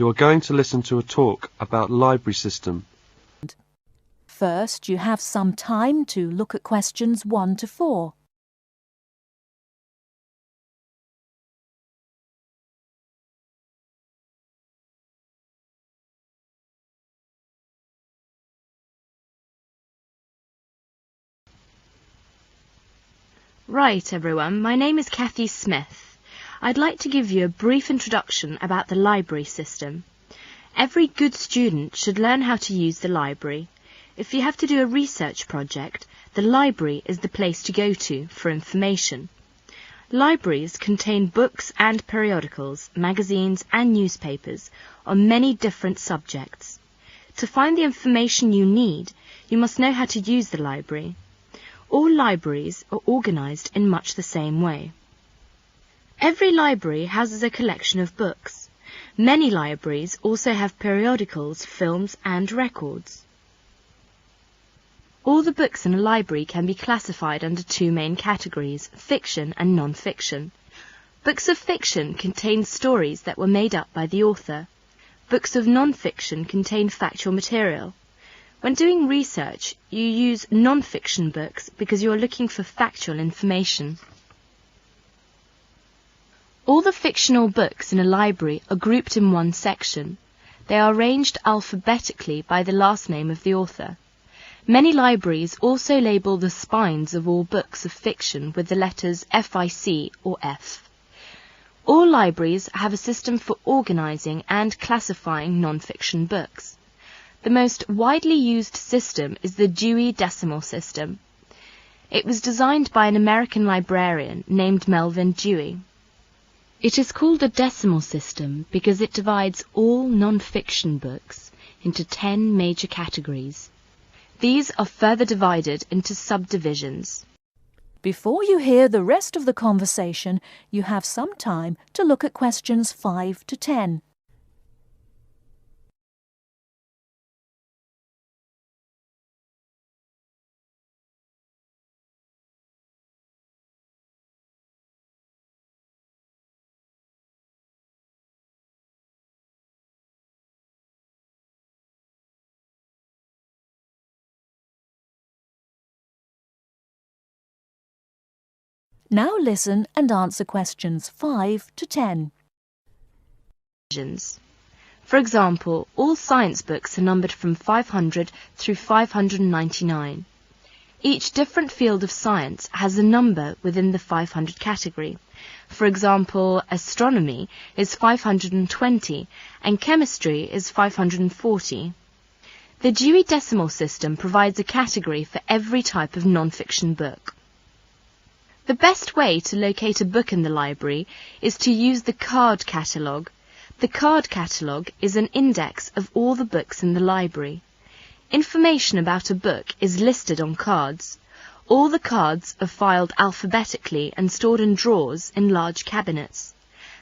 You are going to listen to a talk about library system. First, you have some time to look at questions 1 to 4. Right, everyone, my name is Kathy Smith. I'd like to give you a brief introduction about the library system. Every good student should learn how to use the library. If you have to do a research project, the library is the place to go to for information. Libraries contain books and periodicals, magazines and newspapers on many different subjects. To find the information you need, you must know how to use the library. All libraries are organised in much the same way. Every library houses a collection of books. Many libraries also have periodicals, films and records. All the books in a library can be classified under 2 main categories, fiction and non-fiction. Books of fiction contain stories that were made up by the author. Books of non-fiction contain factual material. When doing research, you use non-fiction books because you are looking for factual information. All the fictional books in a library are grouped in one section. They are arranged alphabetically by the last name of the author. Many libraries also label the spines of all books of fiction with the letters FIC or F. All libraries have a system for organising and classifying non-fiction books. The most widely used system is the Dewey Decimal System. It was designed by an American librarian named Melvin Dewey. It is called a decimal system because it divides all non-fiction books into 10 major categories. These are further divided into subdivisions. Before you hear the rest of the conversation, you have some time to look at questions 5 to 10. Now listen and answer questions 5 to 10. For example, all science books are numbered from 500 through 599. Each different field of science has a number within the 500 category. For example, astronomy is 520 and chemistry is 540. The Dewey Decimal System provides a category for every type of non-fiction book. The best way to locate a book in the library is to use the card catalogue. The card catalogue is an index of all the books in the library. Information about a book is listed on cards. All the cards are filed alphabetically and stored in drawers in large cabinets.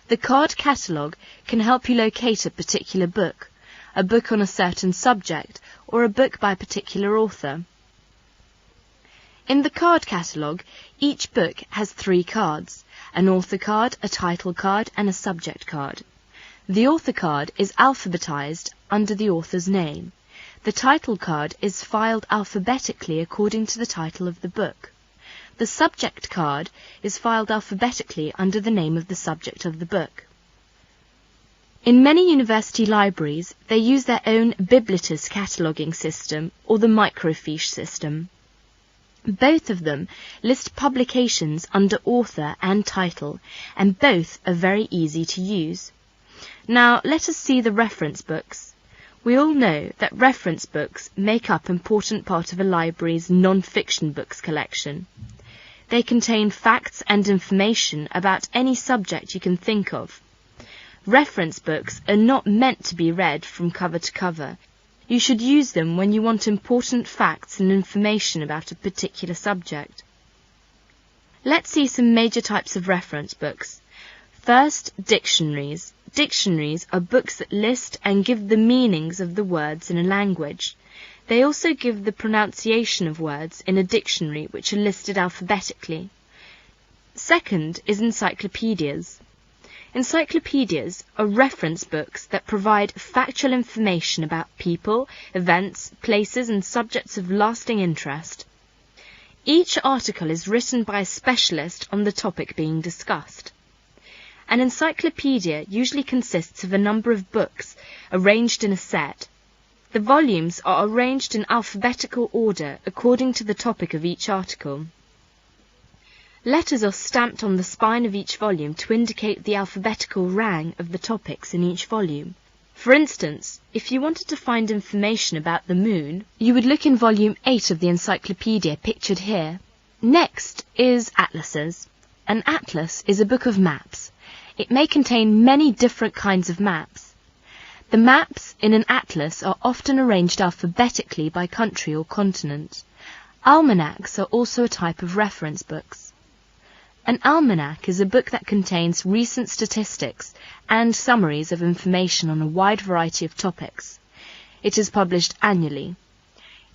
The card catalogue can help you locate a particular book, a book on a certain subject, or a book by a particular author. In the card catalogue, each book has 3 cards, an author card, a title card and a subject card. The author card is alphabetized under the author's name. The title card is filed alphabetically according to the title of the book. The subject card is filed alphabetically under the name of the subject of the book. In many university libraries, they use their own Biblitus cataloguing system or the microfiche system. Both of them list publications under author and title, and both are very easy to use. Now let us see the reference books. We all know that reference books make up an important part of a library's non-fiction books collection. They contain facts and information about any subject you can think of. Reference books are not meant to be read from cover to cover. You should use them when you want important facts and information about a particular subject. Let's see some major types of reference books. First, dictionaries. Dictionaries are books that list and give the meanings of the words in a language. They also give the pronunciation of words in a dictionary which are listed alphabetically. Second is encyclopedias. Encyclopedias are reference books that provide factual information about people, events, places and subjects of lasting interest. Each article is written by a specialist on the topic being discussed. An encyclopedia usually consists of a number of books arranged in a set. The volumes are arranged in alphabetical order according to the topic of each article. Letters are stamped on the spine of each volume to indicate the alphabetical rang of the topics in each volume. For instance, if you wanted to find information about the moon, you would look in volume 8 of the encyclopedia pictured here. Next is atlases. An atlas is a book of maps. It may contain many different kinds of maps. The maps in an atlas are often arranged alphabetically by country or continent. Almanacs are also a type of reference books. An almanac is a book that contains recent statistics and summaries of information on a wide variety of topics. It is published annually.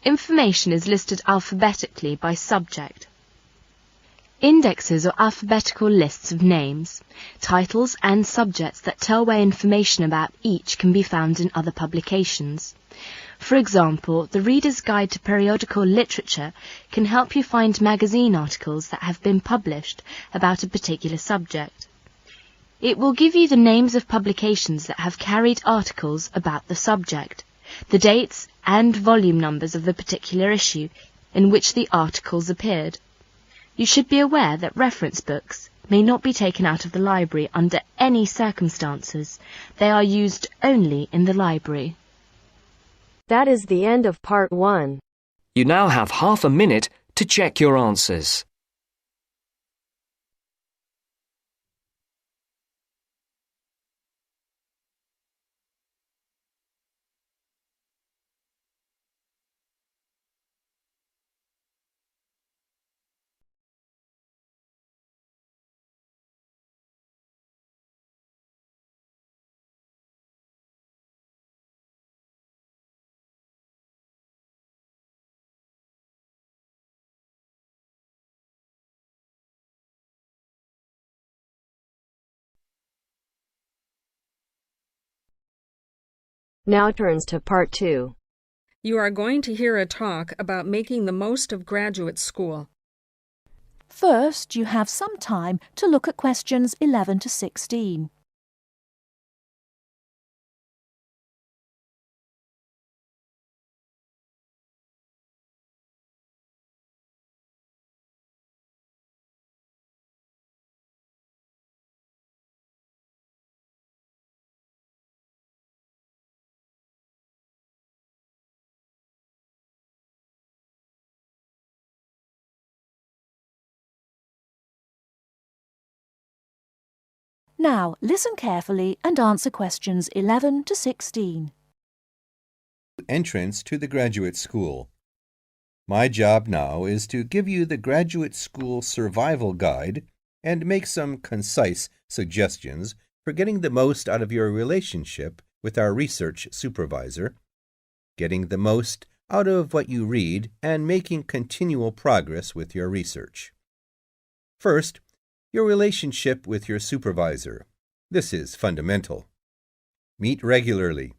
Information is listed alphabetically by subject. Indexes are alphabetical lists of names, titles and subjects that tell where information about each can be found in other publications. For example, the Reader's Guide to Periodical Literature can help you find magazine articles that have been published about a particular subject. It will give you the names of publications that have carried articles about the subject, the dates and volume numbers of the particular issue in which the articles appeared. You should be aware that reference books may not be taken out of the library under any circumstances. They are used only in the library. That is the end of part 1. You now have half a minute to check your answers. Now turns to part 2. You are going to hear a talk about making the most of graduate school. First, you have some time to look at questions 11 to 16. Now, listen carefully and answer questions 11 to 16. Entrance to the graduate school. My job now is to give you the graduate school survival guide and make some concise suggestions for getting the most out of your relationship with our research supervisor, getting the most out of what you read, and making continual progress with your research. First, your relationship with your supervisor. This is fundamental. Meet regularly.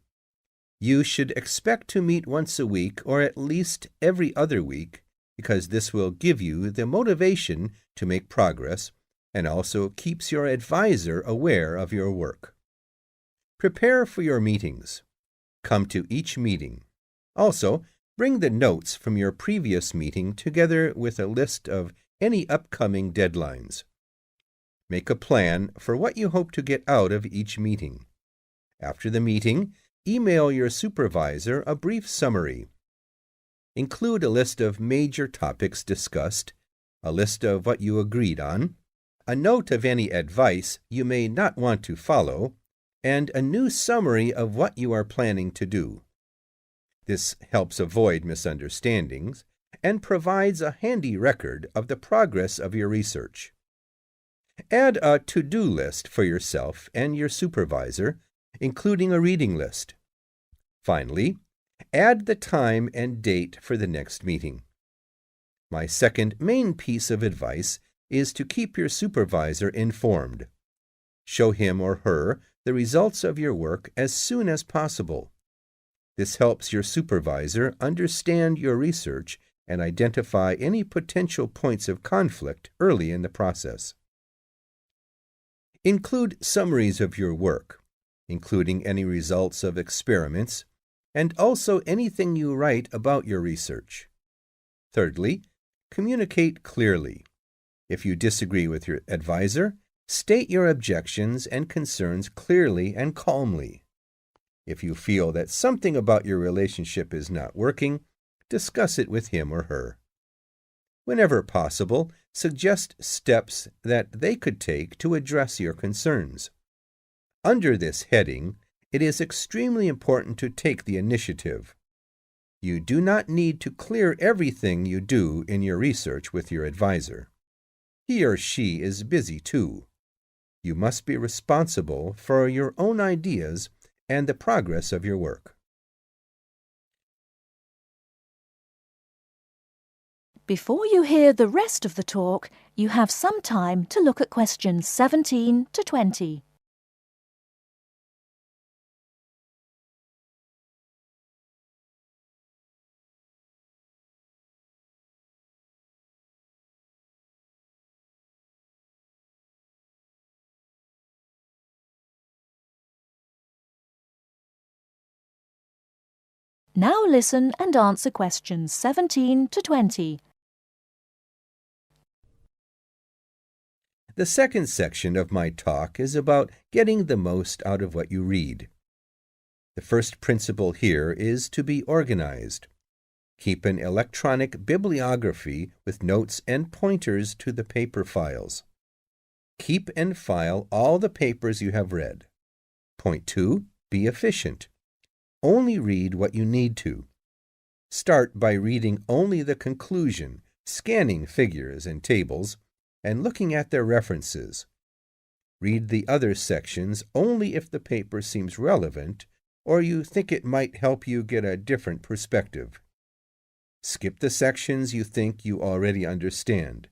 You should expect to meet once a week or at least every other week because this will give you the motivation to make progress and also keeps your advisor aware of your work. Prepare for your meetings. Come to each meeting. Also, bring the notes from your previous meeting together with a list of any upcoming deadlines. Make a plan for what you hope to get out of each meeting. After the meeting, email your supervisor a brief summary. Include a list of major topics discussed, a list of what you agreed on, a note of any advice you may not want to follow, and a new summary of what you are planning to do. This helps avoid misunderstandings and provides a handy record of the progress of your research. Add a to-do list for yourself and your supervisor, including a reading list. Finally, add the time and date for the next meeting. My second main piece of advice is to keep your supervisor informed. Show him or her the results of your work as soon as possible. This helps your supervisor understand your research and identify any potential points of conflict early in the process. Include summaries of your work, including any results of experiments, and also anything you write about your research. Thirdly, communicate clearly. If you disagree with your advisor, state your objections and concerns clearly and calmly. If you feel that something about your relationship is not working, discuss it with him or her. Whenever possible, suggest steps that they could take to address your concerns. Under this heading, it is extremely important to take the initiative. You do not need to clear everything you do in your research with your advisor. He or she is busy too. You must be responsible for your own ideas and the progress of your work. Before you hear the rest of the talk, you have some time to look at questions 17 to 20. Now listen and answer questions 17 to 20. The second section of my talk is about getting the most out of what you read. The first principle here is to be organized. Keep an electronic bibliography with notes and pointers to the paper files. Keep and file all the papers you have read. Point 2. Be efficient. Only read what you need to. Start by reading only the conclusion, scanning figures and tables, and looking at their references. Read the other sections only if the paper seems relevant or you think it might help you get a different perspective. Skip the sections you think you already understand.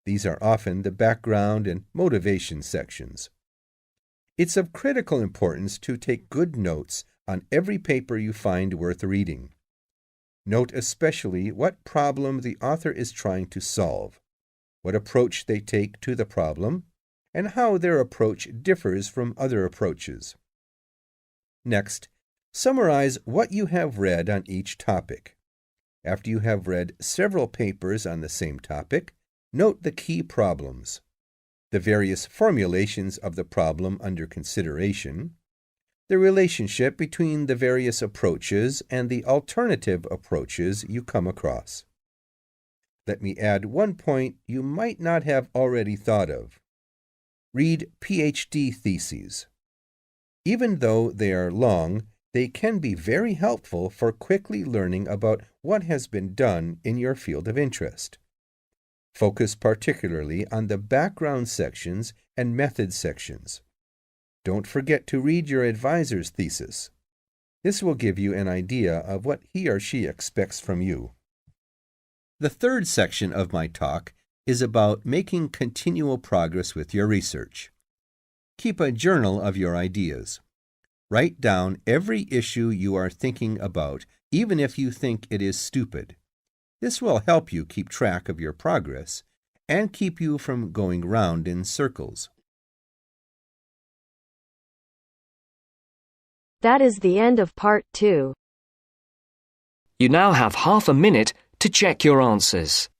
These are often the background and motivation sections. It's of critical importance to take good notes on every paper you find worth reading. Note especially what problem the author is trying to solve, what approach they take to the problem, and how their approach differs from other approaches. Next, summarize what you have read on each topic. After you have read several papers on the same topic, note the key problems, the various formulations of the problem under consideration, the relationship between the various approaches and the alternative approaches you come across. Let me add one point you might not have already thought of. Read PhD theses. Even though they are long, they can be very helpful for quickly learning about what has been done in your field of interest. Focus particularly on the background sections and method sections. Don't forget to read your advisor's thesis. This will give you an idea of what he or she expects from you. The third section of my talk is about making continual progress with your research. Keep a journal of your ideas. Write down every issue you are thinking about, even if you think it is stupid. This will help you keep track of your progress and keep you from going round in circles. That is the end of part 2. You now have half a minute to check your answers.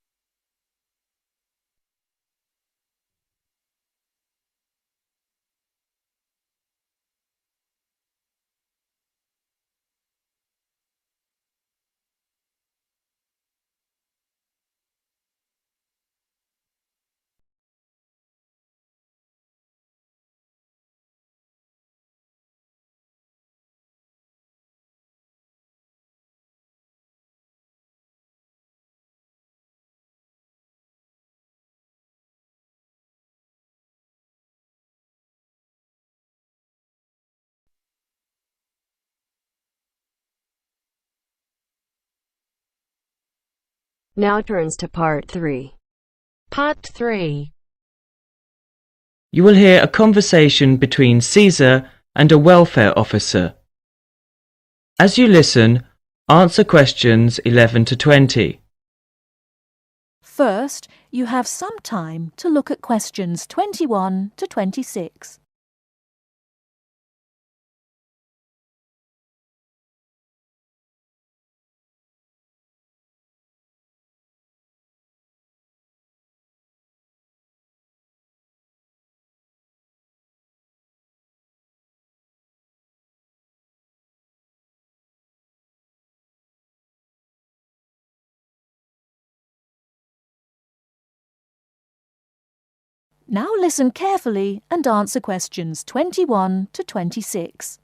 Now turns to part 3. Part 3. You will hear a conversation between Caesar and a welfare officer. As you listen, answer questions 11 to 20. First, you have some time to look at questions 21 to 26. Now listen carefully and answer questions 21 to 26.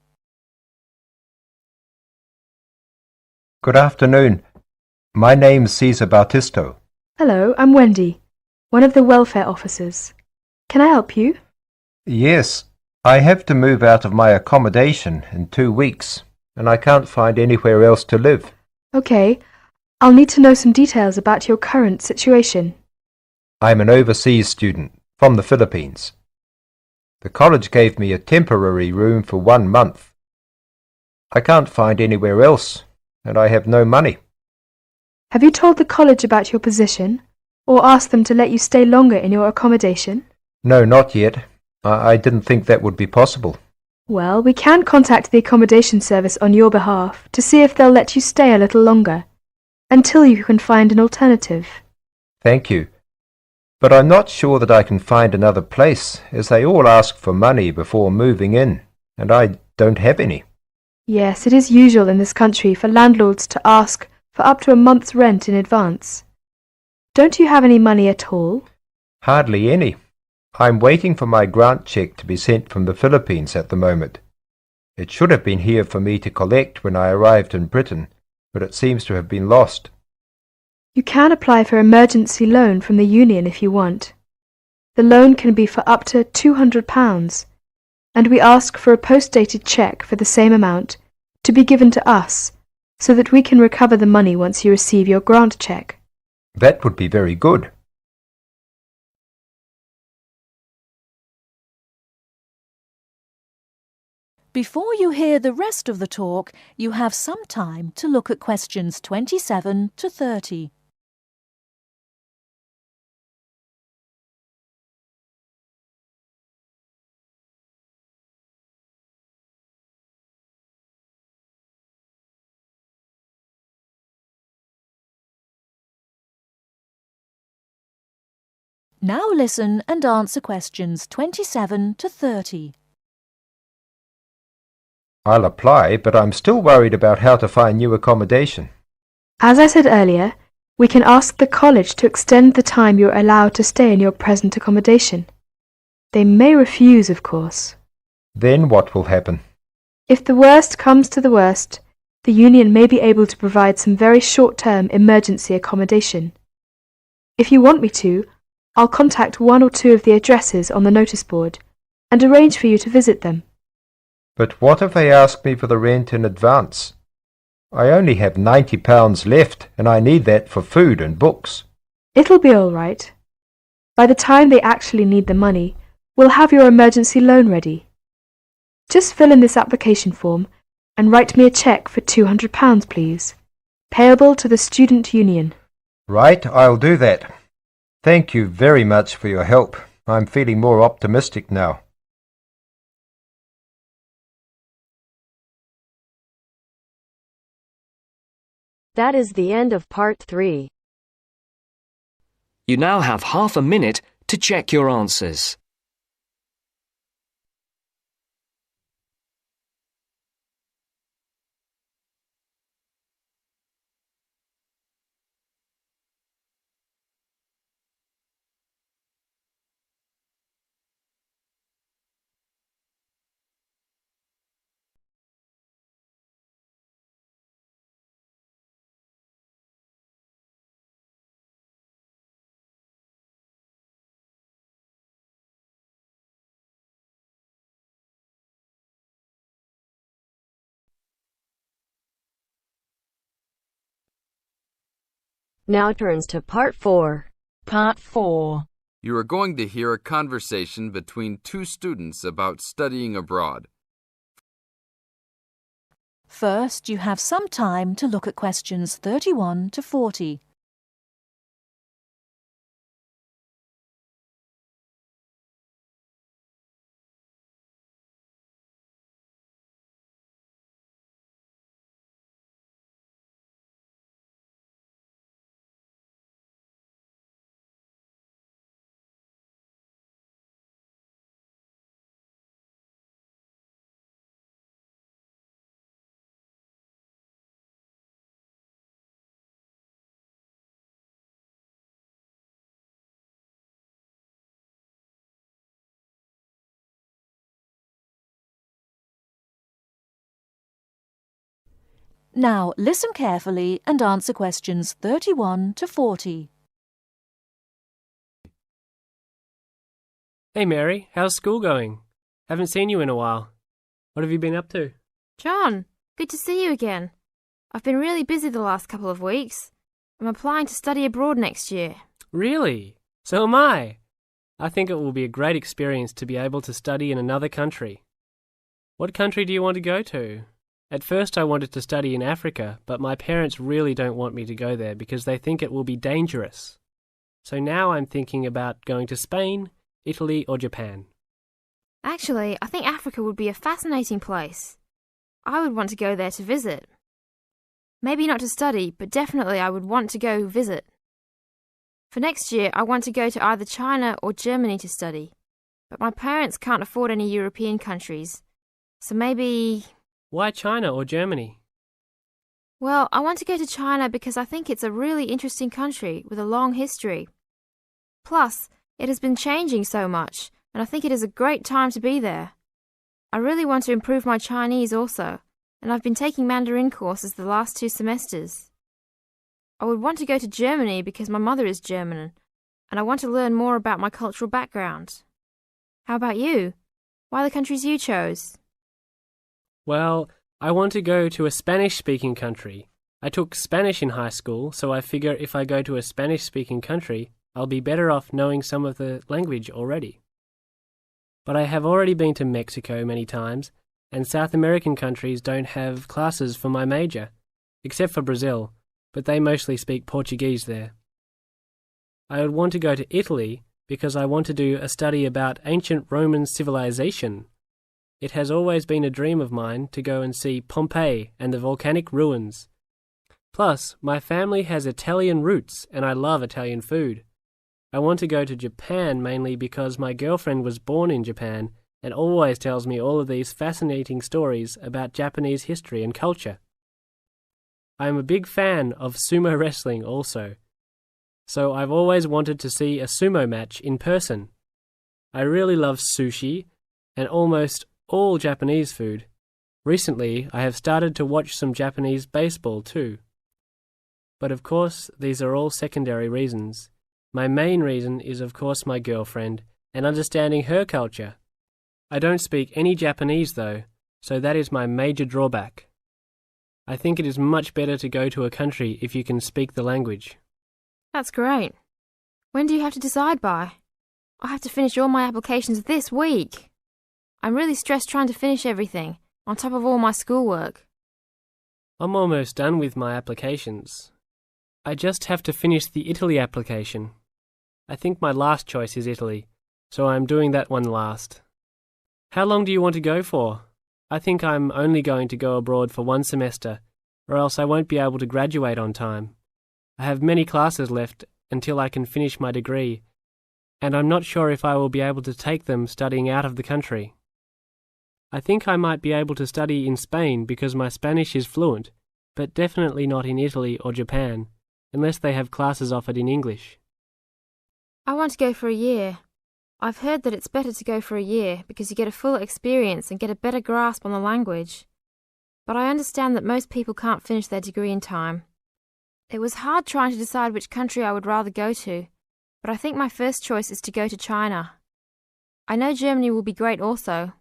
Good afternoon. My name's Cesar Bautisto. Hello, I'm Wendy, one of the welfare officers. Can I help you? Yes, I have to move out of my accommodation in 2 weeks, and I can't find anywhere else to live. Okay, I'll need to know some details about your current situation. I'm an overseas student from the Philippines. The college gave me a temporary room for 1 month. I can't find anywhere else, and I have no money. Have you told the college about your position, or asked them to let you stay longer in your accommodation? No, not yet. I didn't think that would be possible. Well, we can contact the accommodation service on your behalf to see if they'll let you stay a little longer, until you can find an alternative. Thank you. But I'm not sure that I can find another place, as they all ask for money before moving in, and I don't have any. Yes, it is usual in this country for landlords to ask for up to a month's rent in advance. Don't you have any money at all? Hardly any. I'm waiting for my grant cheque to be sent from the Philippines at the moment. It should have been here for me to collect when I arrived in Britain, but it seems to have been lost. You can apply for emergency loan from the union if you want. The loan can be for up to £200, and we ask for a post-dated cheque for the same amount to be given to us, so that we can recover the money once you receive your grant cheque. That would be very good. Before you hear the rest of the talk, you have some time to look at questions 27 to 30. Now listen and answer questions 27 to 30. I'll apply, but I'm still worried about how to find new accommodation. As I said earlier, we can ask the college to extend the time you're allowed to stay in your present accommodation. They may refuse, of course. Then what will happen? If the worst comes to the worst, the union may be able to provide some very short-term emergency accommodation. If you want me to, I'll contact 1 or 2 of the addresses on the notice board and arrange for you to visit them. But what if they ask me for the rent in advance? I only have £90 left, and I need that for food and books. It'll be all right. By the time they actually need the money, we'll have your emergency loan ready. Just fill in this application form and write me a cheque for £200, please, payable to the student union. Right, I'll do that. Thank you very much for your help. I'm feeling more optimistic now. That is the end of part 3. You now have half a minute to check your answers. Now turns to part 4. Part 4. You are going to hear a conversation between two students about studying abroad. First, you have some time to look at questions 31 to 40. Now, listen carefully and answer questions 31 to 40. Hey Mary, how's school going? Haven't seen you in a while. What have you been up to? John, good to see you again. I've been really busy the last couple of weeks. I'm applying to study abroad next year. Really? So am I. I think it will be a great experience to be able to study in another country. What country do you want to go to? At first I wanted to study in Africa, but my parents really don't want me to go there because they think it will be dangerous. So now I'm thinking about going to Spain, Italy or Japan. Actually, I think Africa would be a fascinating place. I would want to go there to visit. Maybe not to study, but definitely I would want to go visit. For next year, I want to go to either China or Germany to study. But my parents can't afford any European countries. So maybe... Why China or Germany? Well, I want to go to China because I think it's a really interesting country with a long history. Plus, it has been changing so much, and I think it is a great time to be there. I really want to improve my Chinese also, and I've been taking Mandarin courses the last 2 semesters. I would want to go to Germany because my mother is German, and I want to learn more about my cultural background. How about you? Why the countries you chose? Well, I want to go to a Spanish-speaking country. I took Spanish in high school, so I figure if I go to a Spanish-speaking country, I'll be better off knowing some of the language already. But I have already been to Mexico many times, and South American countries don't have classes for my major, except for Brazil, but they mostly speak Portuguese there. I would want to go to Italy because I want to do a study about ancient Roman civilization. It has always been a dream of mine to go and see Pompeii and the volcanic ruins. Plus, my family has Italian roots and I love Italian food. I want to go to Japan mainly because my girlfriend was born in Japan and always tells me all of these fascinating stories about Japanese history and culture. I am a big fan of sumo wrestling also, so I've always wanted to see a sumo match in person. I really love sushi and almost all Japanese food. Recently, I have started to watch some Japanese baseball too. But of course, these are all secondary reasons. My main reason is of course my girlfriend and understanding her culture. I don't speak any Japanese though, so that is my major drawback. I think it is much better to go to a country if you can speak the language. That's great. When do you have to decide by? I have to finish all my applications this week. I'm really stressed trying to finish everything, on top of all my schoolwork. I'm almost done with my applications. I just have to finish the Italy application. I think my last choice is Italy, so I'm doing that one last. How long do you want to go for? I think I'm only going to go abroad for 1 semester, or else I won't be able to graduate on time. I have many classes left until I can finish my degree, and I'm not sure if I will be able to take them studying out of the country. I think I might be able to study in Spain because my Spanish is fluent, but definitely not in Italy or Japan, unless they have classes offered in English. I want to go for a year. I've heard that it's better to go for a year because you get a full experience and get a better grasp on the language. But I understand that most people can't finish their degree in time. It was hard trying to decide which country I would rather go to, but I think my first choice is to go to China. I know Germany will be great also.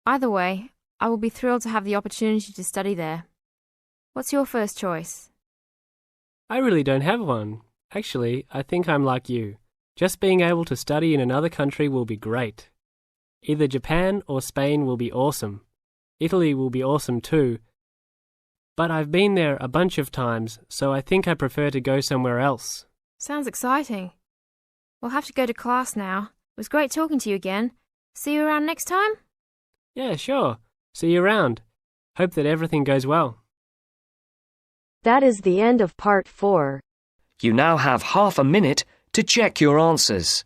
Either way, I will be thrilled to have the opportunity to study there. What's your first choice? I really don't have one. Actually, I think I'm like you. Just being able to study in another country will be great. Either Japan or Spain will be awesome. Italy will be awesome too. But I've been there a bunch of times, so I think I prefer to go somewhere else. Sounds exciting. We'll have to go to class now. It was great talking to you again. See you around next time? Yeah, sure. See you around. Hope that everything goes well. That is the end of part 4. You now have half a minute to check your answers.